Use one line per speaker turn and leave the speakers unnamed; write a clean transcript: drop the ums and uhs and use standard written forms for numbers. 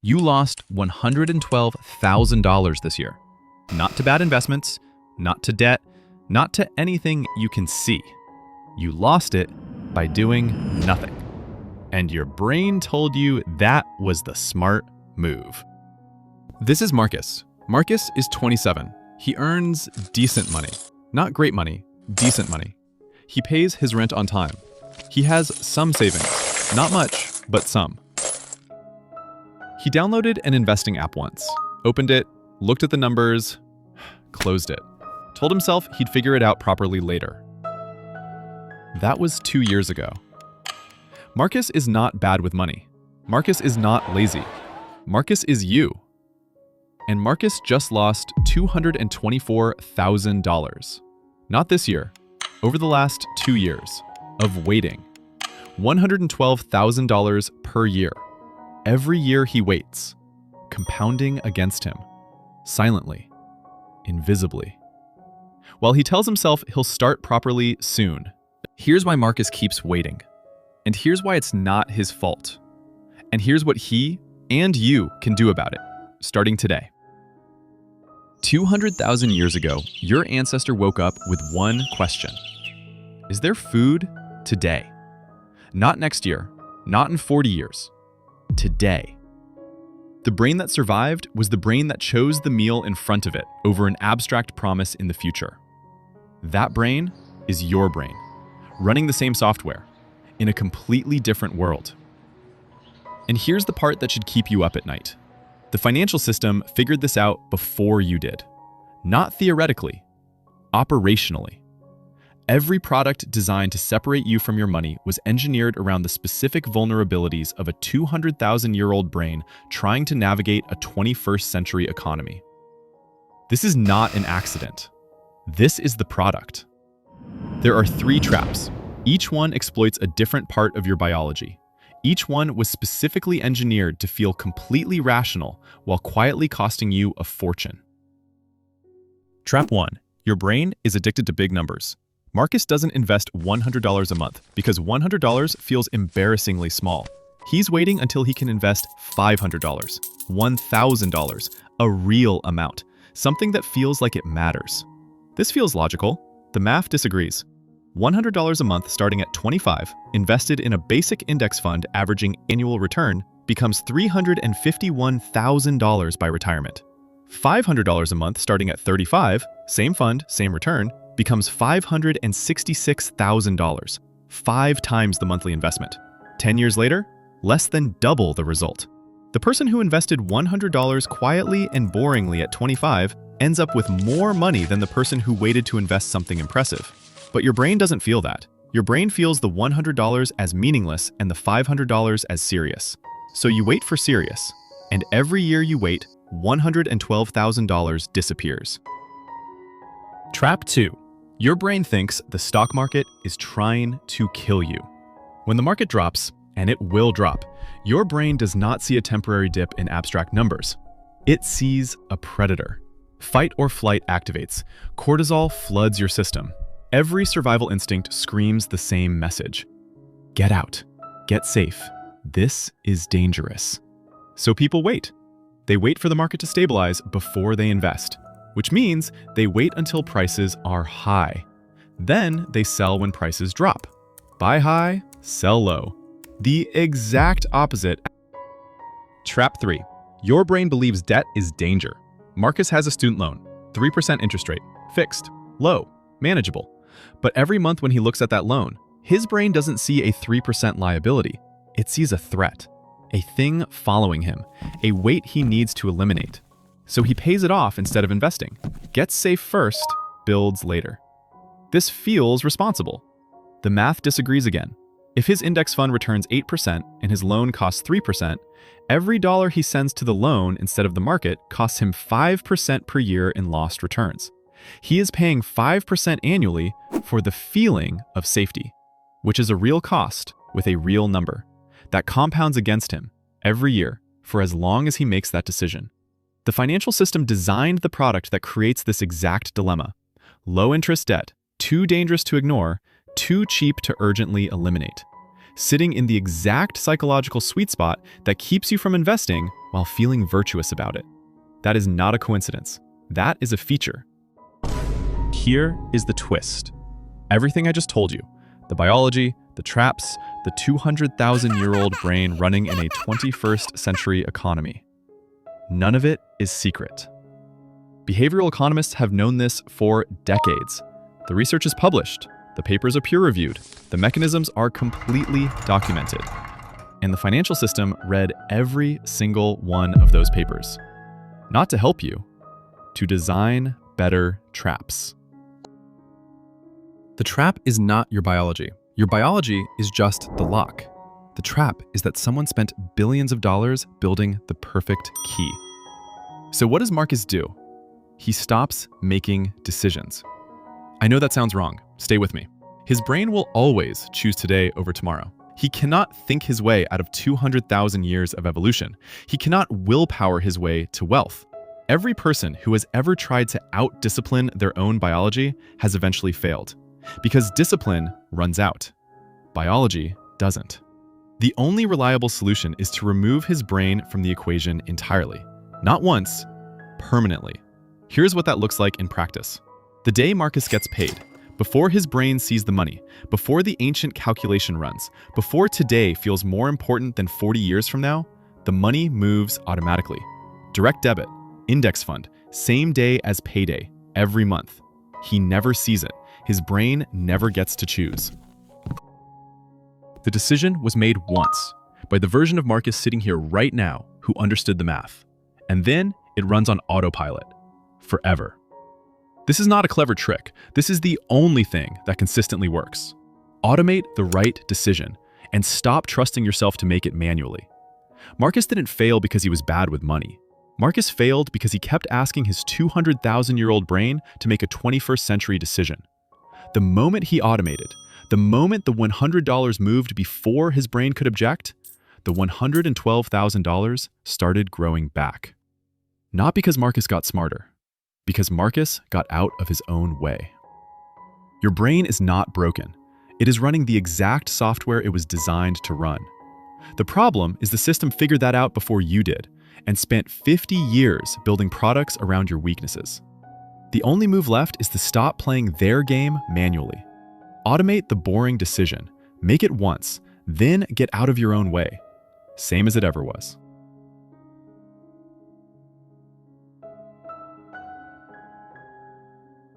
You lost $112,000 this year. Not to bad investments, not to debt, not to anything you can see. You lost it by doing nothing. And your brain told you that was the smart move. This is Marcus. Marcus is 27. He earns decent money. Not great money, decent money. He pays his rent on time. He has some savings. Not much, but some. He downloaded an investing app once, opened it, looked at the numbers, closed it. Told himself he'd figure it out properly later. That was 2 years ago. Marcus is not bad with money. Marcus is not lazy. Marcus is you. And Marcus just lost $224,000. Not this year, over the last 2 years of waiting. $112,000 per year. Every year he waits, compounding against him, silently, invisibly. While he tells himself he'll start properly soon. Here's why Marcus keeps waiting. And here's why it's not his fault. And here's what he and you can do about it, starting today. 200,000 years ago, your ancestor woke up with one question. Is there food today? Not next year, not in 40 years. Today. The brain that survived was the brain that chose the meal in front of it over an abstract promise in the future. That brain is your brain, running the same software, in a completely different world. And here's the part that should keep you up at night. The financial system figured this out before you did. Not theoretically, operationally. Every product designed to separate you from your money was engineered around the specific vulnerabilities of a 200,000-year-old brain trying to navigate a 21st century economy. This is not an accident. This is the product. There are 3 traps. Each one exploits a different part of your biology. Each one was specifically engineered to feel completely rational while quietly costing you a fortune. Trap 1. Your brain is addicted to big numbers. Marcus doesn't invest $100 a month because $100 feels embarrassingly small. He's waiting until he can invest $500, $1,000, a real amount, something that feels like it matters. This feels logical. The math disagrees. $100 a month starting at 25, invested in a basic index fund averaging annual return, becomes $351,000 by retirement. $500 a month starting at 35, same fund, same return, becomes $566,000, 5 times the monthly investment. 10 years later, less than double the result. The person who invested $100 quietly and boringly at 25 ends up with more money than the person who waited to invest something impressive. But your brain doesn't feel that. Your brain feels the $100 as meaningless and the $500 as serious. So you wait for serious, and every year you wait, $112,000 disappears. Trap 2. Your brain thinks the stock market is trying to kill you. When the market drops, and it will drop, your brain does not see a temporary dip in abstract numbers. It sees a predator. Fight or flight activates. Cortisol floods your system. Every survival instinct screams the same message. Get out. Get safe. This is dangerous. So people wait. They wait for the market to stabilize before they invest, which means they wait until prices are high. Then they sell when prices drop. Buy high, sell low. The exact opposite. Trap 3. Your brain believes debt is danger. Marcus has a student loan, 3% interest rate, fixed, low, manageable. But every month when he looks at that loan, his brain doesn't see a 3% liability. It sees a threat, a thing following him, a weight he needs to eliminate. So he pays it off instead of investing. Gets safe first, builds later. This feels responsible. The math disagrees again. If his index fund returns 8% and his loan costs 3%, every dollar he sends to the loan instead of the market costs him 5% per year in lost returns. He is paying 5% annually for the feeling of safety, which is a real cost with a real number that compounds against him every year for as long as he makes that decision. The financial system designed the product that creates this exact dilemma. Low interest debt, too dangerous to ignore, too cheap to urgently eliminate. sitting in the exact psychological sweet spot that keeps you from investing while feeling virtuous about it. That is not a coincidence. That is a feature. Here is the twist. Everything I just told you, the biology, the traps, the 200,000-year-old brain running in a 21st century economy. None of it is secret. Behavioral economists have known this for decades. The research is published, the papers are peer-reviewed, the mechanisms are completely documented. And the financial system read every single one of those papers. Not to help you, to design better traps. The trap is not your biology. Your biology is just the lock. The trap is that someone spent billions of dollars building the perfect key. So what does Marcus do? He stops making decisions. I know that sounds wrong. Stay with me. His brain will always choose today over tomorrow. He cannot think his way out of 200,000 years of evolution. He cannot willpower his way to wealth. Every person who has ever tried to out-discipline their own biology has eventually failed. Because discipline runs out. Biology doesn't. The only reliable solution is to remove his brain from the equation entirely. Not once, permanently. Here's what that looks like in practice. The day Marcus gets paid, before his brain sees the money, before the ancient calculation runs, before today feels more important than 40 years from now, the money moves automatically. Direct debit, index fund, same day as payday, every month. He never sees it. His brain never gets to choose. The decision was made once, by the version of Marcus sitting here right now who understood the math. And then it runs on autopilot, forever. This is not a clever trick. This is the only thing that consistently works. Automate the right decision and stop trusting yourself to make it manually. Marcus didn't fail because he was bad with money. Marcus failed because he kept asking his 200,000-year-old brain to make a 21st century decision. The moment he automated, the moment the $100 moved before his brain could object, the $112,000 started growing back. Not because Marcus got smarter, because Marcus got out of his own way. Your brain is not broken. It is running the exact software it was designed to run. The problem is the system figured that out before you did and spent 50 years building products around your weaknesses. The only move left is to stop playing their game manually. Automate the boring decision, make it once, then get out of your own way. Same as it ever was.